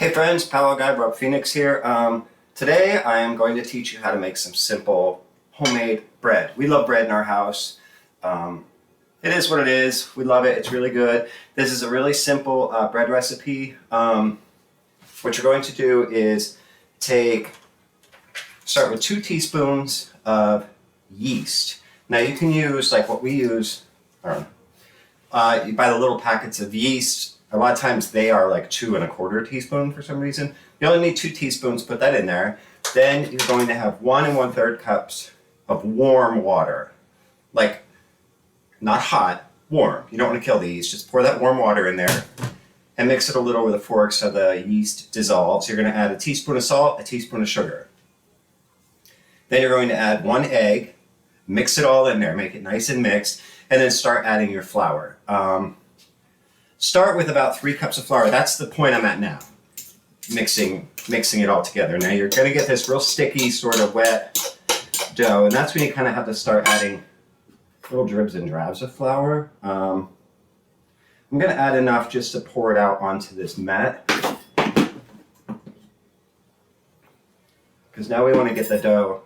Hey friends, Powwow Guy Rob Phoenix here. Today I am going to teach you how to make some simple homemade bread. We love bread in our house. It is what it is. We love it. It's really good. This is a really simple bread recipe. What you're going to do is start with 2 teaspoons of yeast. Now you can use like what we use. You buy the little packets of yeast. A lot of times they are like 2 1/4 teaspoon for some reason. You only need 2 teaspoons, put that in there. Then you're going to have 1 1/3 cups of warm water. Like, not hot, warm. You don't want to kill the yeast. Just pour that warm water in there and mix it a little with a fork so the yeast dissolves. You're going to add a teaspoon of salt, a teaspoon of sugar. Then you're going to add 1 egg, mix it all in there, make it nice and mixed, and then start adding your flour. Start with about 3 cups of flour. That's the point I'm at now. Mixing it all together. Now you're going to get this real sticky, sort of wet dough, and that's when you kind of have to start adding little dribs and drabs of flour. I'm going to add enough just to pour it out onto this mat, because now we want to get the dough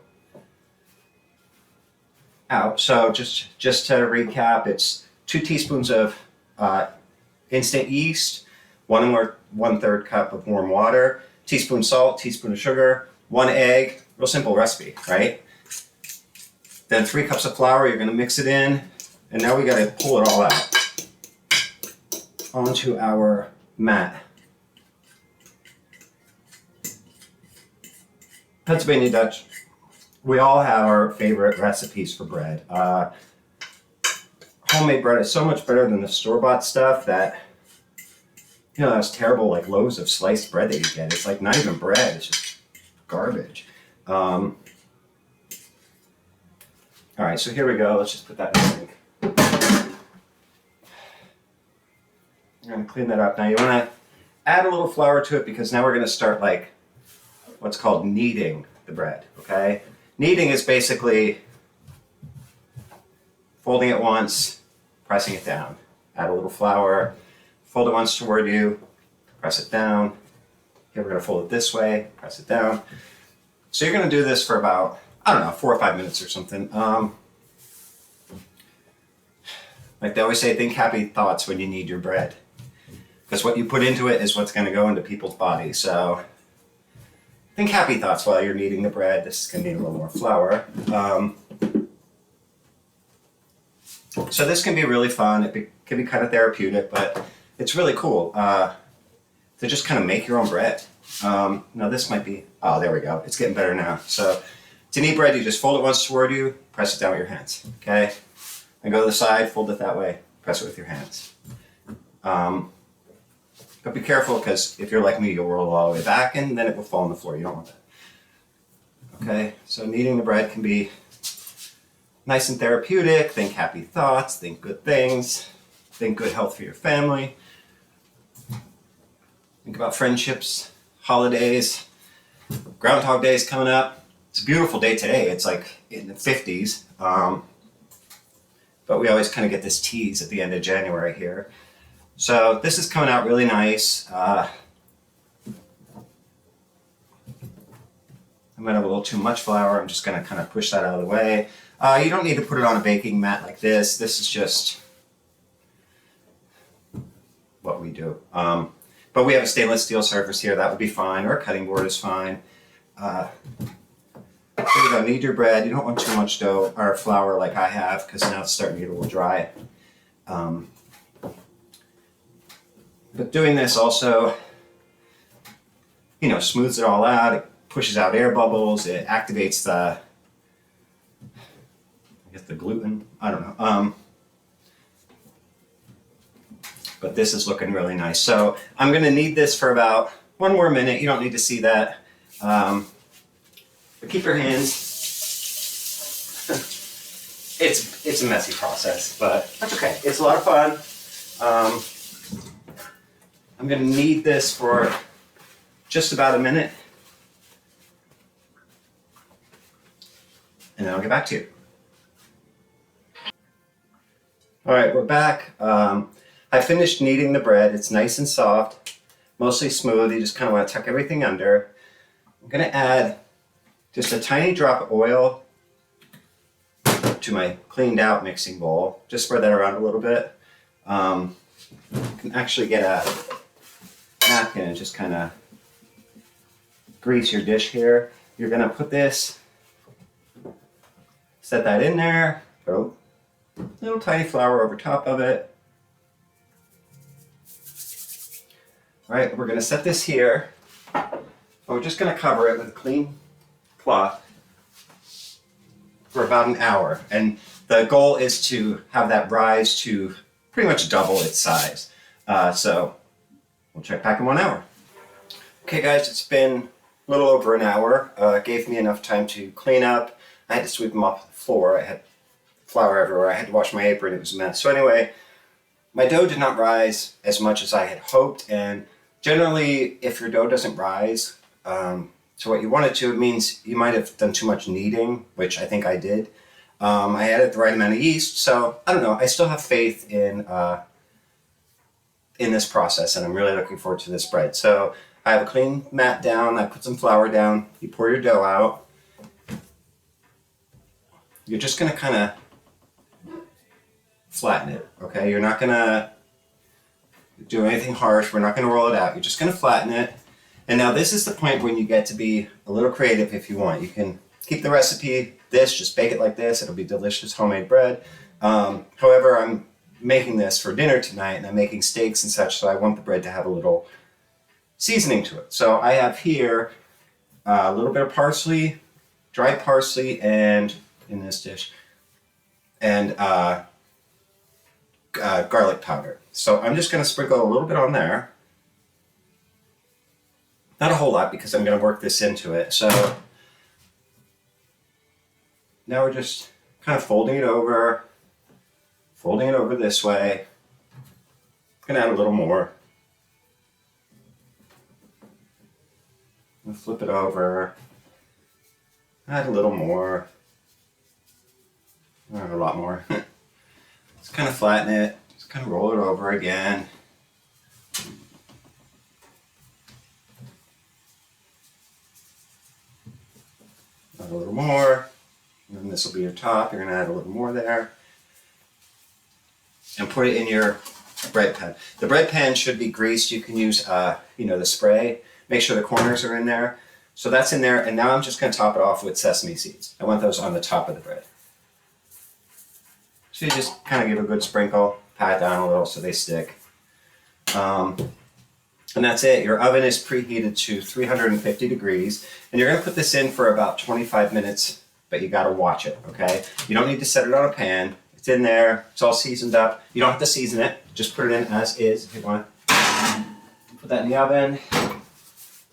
out. So just to recap, it's 2 teaspoons of instant yeast, 1 1/3 cup of warm water, teaspoon salt, teaspoon of sugar, 1 egg. Real simple recipe, right? Then 3 cups of flour. You're going to mix it in, and now we got to pull it all out onto our mat. Pennsylvania Dutch. We all have our favorite recipes for bread. Homemade bread is so much better than the store-bought stuff that, those terrible like loaves of sliced bread that you get. It's like not even bread, it's just garbage. All right, so here we go. Let's just put that in the sink. I'm gonna clean that up. Now you wanna add a little flour to it because now we're gonna start like what's called kneading the bread, okay? Kneading is basically folding it once, pressing it down. Add a little flour, fold it once toward you, press it down. Okay, we're gonna fold it this way, press it down. So you're gonna do this for about, 4 or 5 minutes or something. Like they always say, think happy thoughts when you knead your bread. Because what you put into it is what's gonna go into people's bodies. So think happy thoughts while you're kneading the bread. This is gonna need a little more flour. So this can be really fun. It can be kind of therapeutic, but it's really cool to just kind of make your own bread. Now this might be, there we go. It's getting better now. So to knead bread, you just fold it once toward you, press it down with your hands, okay? And go to the side, fold it that way, press it with your hands. But be careful, because if you're like me, you'll roll all the way back and then it will fall on the floor. You don't want that. Okay, so kneading the bread can be nice and therapeutic. Think happy thoughts, think good things, think good health for your family. Think about friendships, holidays, Groundhog Day is coming up. It's a beautiful day today. It's like in the 50s. But we always kind of get this tease at the end of January here. So this is coming out really nice. I might have a little too much flour. I'm just going to kind of push that out of the way. You don't need to put it on a baking mat like this. This is just what we do. But we have a stainless steel surface here. That would be fine, or a cutting board is fine. There you go. Knead your bread. You don't want too much dough or flour like I have, because now it's starting to get a little dry. But doing this also, smooths it all out. It pushes out air bubbles. It activates the gluten. I don't know. But this is looking really nice. So I'm going to knead this for about 1 more minute. You don't need to see that. But keep your hands. It's a messy process, but that's okay. It's a lot of fun. I'm going to knead this for just about a minute. And then I'll get back to you. All right, we're back. I finished kneading the bread. It's nice and soft. mostly smooth. You just kind of want to tuck everything under. I'm going to add just a tiny drop of oil to my cleaned out mixing bowl. Just spread that around a little bit. You can actually get a napkin and just kind of grease your dish here. You're going to put this, set that in there, throw a little tiny flour over top of it. All right, we're going to set this here. We're just going to cover it with a clean cloth for about an hour. And the goal is to have that rise to pretty much double its size. So we'll check back in 1 hour. Okay guys, it's been a little over an hour. It gave me enough time to clean up. I had to sweep them off the floor. I had flour everywhere. I had to wash my apron. It was a mess. So anyway, my dough did not rise as much as I had hoped. And generally, if your dough doesn't rise to what you want it to, it means you might have done too much kneading, which I think I did. I added the right amount of yeast, so I don't know. I still have faith in this process, and I'm really looking forward to this bread. So I have a clean mat down. I put some flour down. You pour your dough out. You're just going to kind of flatten it, okay? You're not going to do anything harsh. We're not going to roll it out. You're just going to flatten it. And now this is the point when you get to be a little creative if you want. You can keep the recipe just bake it like this. It'll be delicious homemade bread. However, I'm making this for dinner tonight and I'm making steaks and such, so I want the bread to have a little seasoning to it. So I have here a little bit of parsley, dried parsley, and in this dish, and garlic powder. So I'm just going to sprinkle a little bit on there. Not a whole lot because I'm going to work this into it. So now we're just kind of folding it over this way. I'm going to add a little more. We'll flip it over, add a little more, or a lot more. Just kind of flatten it, just kind of roll it over again. Add a little more, and this will be your top. You're going to add a little more there. And put it in your bread pan. The bread pan should be greased. You can use, the spray. Make sure the corners are in there. So that's in there, and now I'm just going to top it off with sesame seeds. I want those on the top of the bread. So you just kind of give a good sprinkle, pat it down a little so they stick. And that's it. Your oven is preheated to 350 degrees, and you're going to put this in for about 25 minutes, but you got to watch it, okay? You don't need to set it on a pan. It's in there. It's all seasoned up. You don't have to season it. Just put it in as is if you want. Put that in the oven.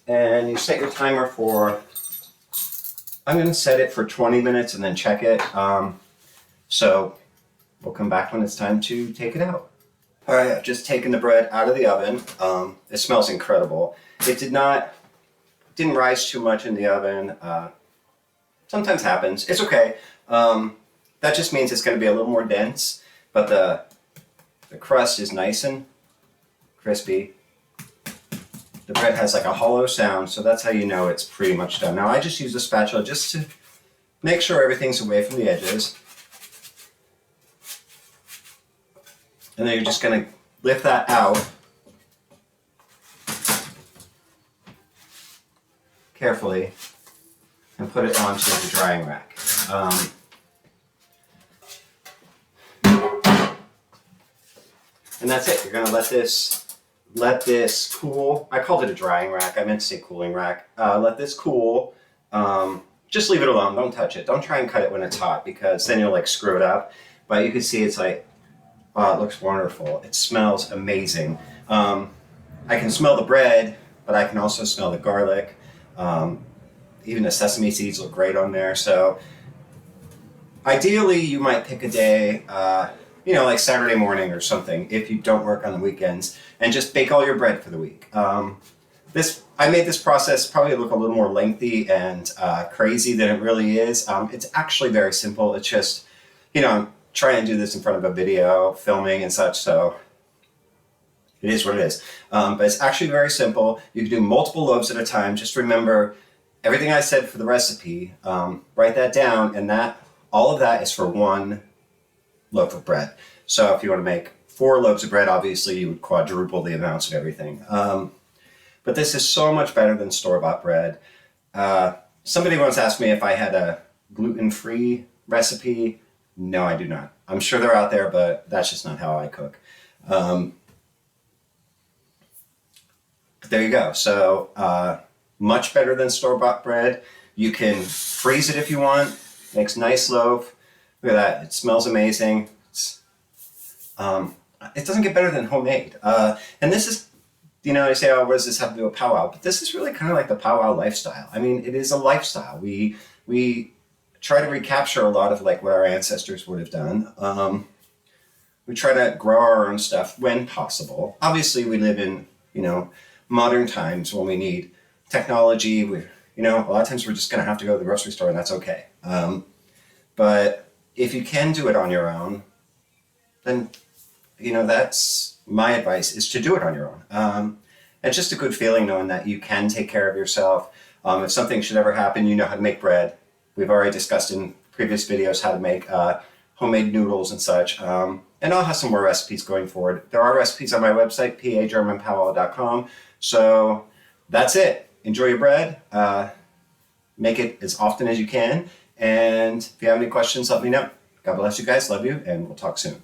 And you set your timer for, I'm going to set it for 20 minutes and then check it. So we'll come back when it's time to take it out. All right, I've just taken the bread out of the oven. It smells incredible. It didn't rise too much in the oven. Sometimes happens. It's okay. That just means it's going to be a little more dense, but the crust is nice and crispy. The bread has like a hollow sound, so that's how you know it's pretty much done. Now I just use a spatula just to make sure everything's away from the edges. And then you're just going to lift that out carefully and put it onto the drying rack. And that's it. You're going to let this cool. I called it a drying rack. I meant to say cooling rack. Let this cool. Just leave it alone. Don't touch it. Don't try and cut it when it's hot because then you'll like screw it up. But you can see it's like, wow, it looks wonderful. It smells amazing. I can smell the bread, but I can also smell the garlic. Even the sesame seeds look great on there. So ideally, you might pick a day, like Saturday morning or something, if you don't work on the weekends, and just bake all your bread for the week. I made this process probably look a little more lengthy and crazy than it really is. It's actually very simple. It's just, I'm trying to do this in front of a video, filming and such, so It is what it is. But it's actually very simple. You can do multiple loaves at a time. Just remember everything I said for the recipe. Write that down, and all of that is for one loaf of bread. So if you want to make 4 loaves of bread, obviously you would quadruple the amounts of everything. But this is so much better than store-bought bread. Somebody once asked me if I had a gluten-free recipe. No, I do not. I'm sure they're out there, but that's just not how I cook. But there you go. So much better than store-bought bread. You can freeze it if you want. Makes nice loaf. Look at that. It smells amazing. It doesn't get better than homemade. And this is, you say, oh, what does this have to do with powwow? But this is really kind of like the powwow lifestyle. I mean, it is a lifestyle. We try to recapture a lot of like what our ancestors would have done. We try to grow our own stuff when possible. Obviously, we live in, modern times when we need technology. A lot of times we're just going to have to go to the grocery store, and that's okay. But if you can do it on your own, then, that's my advice, is to do it on your own. It's just a good feeling knowing that you can take care of yourself. If something should ever happen, you know how to make bread. We've already discussed in previous videos how to make homemade noodles and such. And I'll have some more recipes going forward. There are recipes on my website, pagermanpowwow.com. So that's it. Enjoy your bread. Make it as often as you can. And if you have any questions, let me know. God bless you guys. Love you. And we'll talk soon.